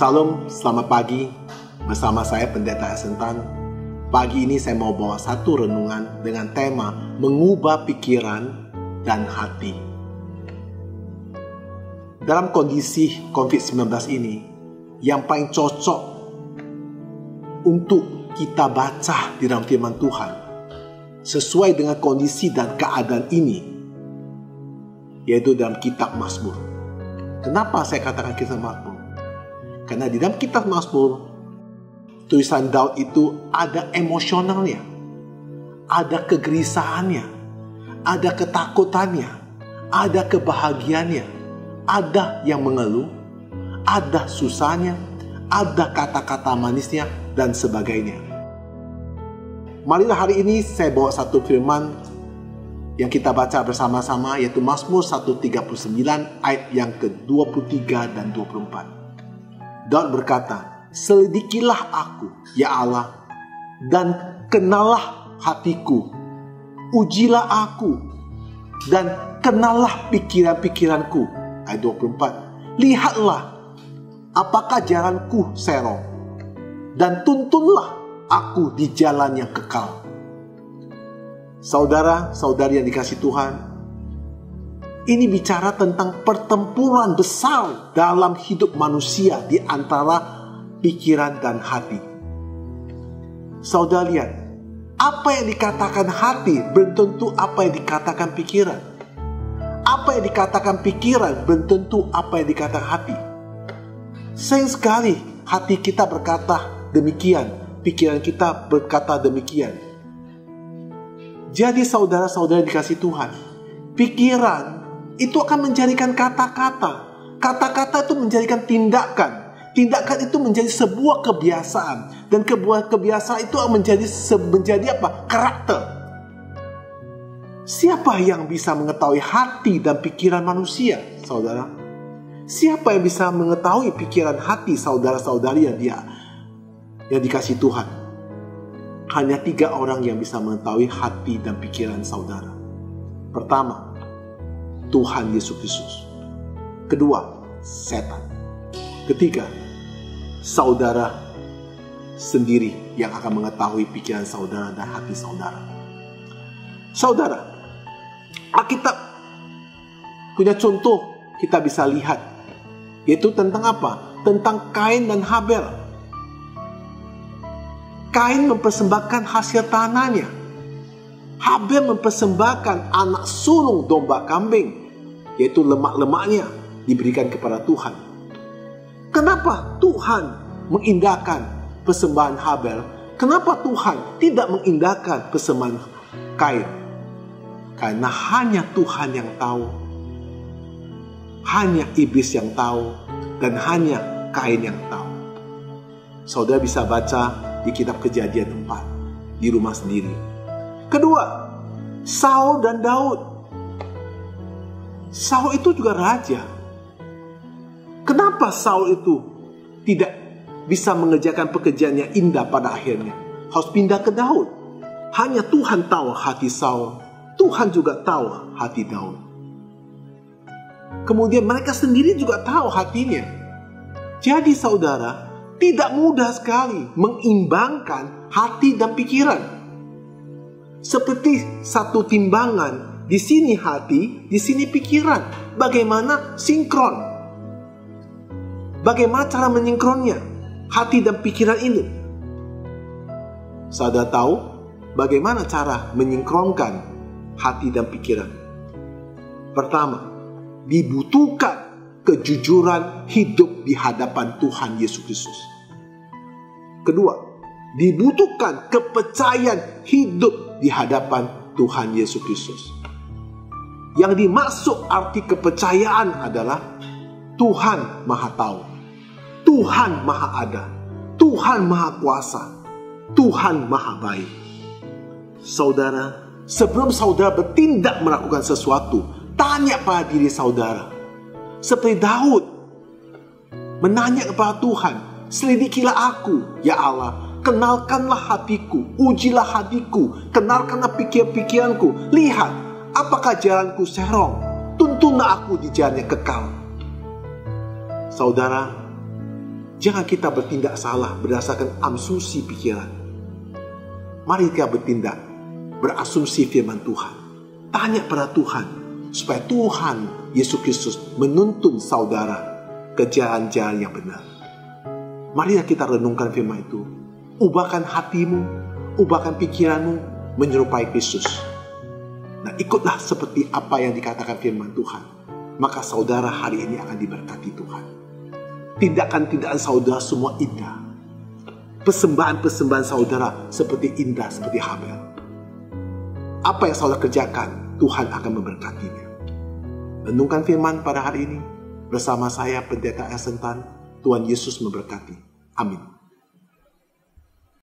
Salam, selamat pagi. Bersama saya Pendeta Esentan. Pagi ini saya mau bawa satu renungan dengan tema mengubah pikiran dan hati. Dalam kondisi COVID-19 ini, yang paling cocok untuk kita baca di dalam firman Tuhan sesuai dengan kondisi dan keadaan ini, yaitu dalam kitab Mazmur. Kenapa saya katakan kitab Mazmur? Karena di dalam kitab Mazmur, tulisan Daud itu ada emosionalnya, ada kegelisahannya, ada ketakutannya, ada kebahagiaannya, ada yang mengeluh, ada susahnya, ada kata-kata manisnya, dan sebagainya. Marilah hari ini saya bawa satu firman yang kita baca bersama-sama, yaitu Mazmur 139 ayat yang ke-23 dan 24. Daud berkata, "Selidikilah aku, ya Allah, dan kenallah hatiku. Ujilah aku, dan kenallah pikiran-pikiranku." Ayat 24. "Lihatlah, apakah jalanku serong, dan tuntunlah aku di jalan yang kekal." Saudara-saudari yang dikasihi Tuhan, ini bicara tentang pertempuran besar dalam hidup manusia di antara pikiran dan hati. Saudara lihat, apa yang dikatakan hati belum tentu apa yang dikatakan pikiran. Apa yang dikatakan pikiran belum tentu apa yang dikatakan hati. Sayang sekali hati kita berkata demikian, pikiran kita berkata demikian. Jadi saudara-saudara dikasihi Tuhan, pikiran itu akan menjadikan kata-kata. Kata-kata itu menjadikan tindakan. Tindakan itu menjadi sebuah kebiasaan. Dan kebiasaan itu menjadi apa? Karakter. Siapa yang bisa mengetahui hati dan pikiran manusia, saudara? Siapa yang bisa mengetahui pikiran hati saudara-saudari yang dikasihi Tuhan? Hanya 3 orang yang bisa mengetahui hati dan pikiran saudara. Pertama, Tuhan Yesus Kristus. Kedua, setan. Ketiga, saudara sendiri yang akan mengetahui pikiran saudara dan hati saudara. Saudara, Alkitab punya contoh kita bisa lihat, yaitu tentang apa? Tentang Kain dan Habel. Kain mempersembahkan hasil tanahnya. Habel mempersembahkan anak sulung domba kambing, yaitu lemak-lemaknya diberikan kepada Tuhan. Kenapa Tuhan mengindahkan persembahan Habel? Kenapa Tuhan tidak mengindahkan persembahan Kain? Karena hanya Tuhan yang tahu, hanya iblis yang tahu, dan hanya Kain yang tahu. Saudara bisa baca di kitab Kejadian 4 di rumah sendiri. Kedua, Saul dan Daud. Saul itu juga raja. Kenapa Saul itu tidak bisa mengerjakan pekerjaan yang indah pada akhirnya? Harus pindah ke Daud. Hanya Tuhan tahu hati Saul. Tuhan juga tahu hati Daud. Kemudian mereka sendiri juga tahu hatinya. Jadi saudara, tidak mudah sekali mengimbangkan hati dan pikiran. Seperti satu timbangan, di sini hati, di sini pikiran. Bagaimana sinkron? Bagaimana cara menyinkronnya? Hati dan pikiran ini. Saudara tahu bagaimana cara menyinkronkan hati dan pikiran? Pertama, dibutuhkan kejujuran hidup di hadapan Tuhan Yesus Kristus. Kedua, dibutuhkan kepercayaan hidup di hadapan Tuhan Yesus Kristus. Yang dimaksud arti kepercayaan adalah Tuhan Maha Tahu, Tuhan Maha Ada, Tuhan Maha Kuasa, Tuhan Maha Baik. Saudara, sebelum saudara bertindak melakukan sesuatu, tanya pada diri saudara. Seperti Daud menanya kepada Tuhan, "Selidikilah aku, ya Allah. Kenalkanlah hatiku, ujilah hatiku, kenalkanlah pikiranku. Lihat, apakah jalanku serong, tuntunlah aku di jalan yang kekal." Saudara, Jangan kita bertindak salah berdasarkan asumsi pikiran. Mari kita bertindak berasumsi firman Tuhan. Tanya pada Tuhan, supaya Tuhan Yesus Kristus menuntun saudara ke jalan-jalan yang benar. Marilah kita renungkan firman itu. Ubahkan hatimu, ubahkan pikiranmu menyerupai Kristus. Nah, ikutlah seperti apa yang dikatakan firman Tuhan. Maka saudara hari ini akan diberkati Tuhan. Tindakan-tindakan saudara semua indah. Persembahan-persembahan saudara seperti indah, seperti Habel. Apa yang saudara kerjakan, Tuhan akan memberkatinya. Renungkan firman pada hari ini bersama saya, Pendeta Esentan. Tuhan Yesus memberkati. Amin.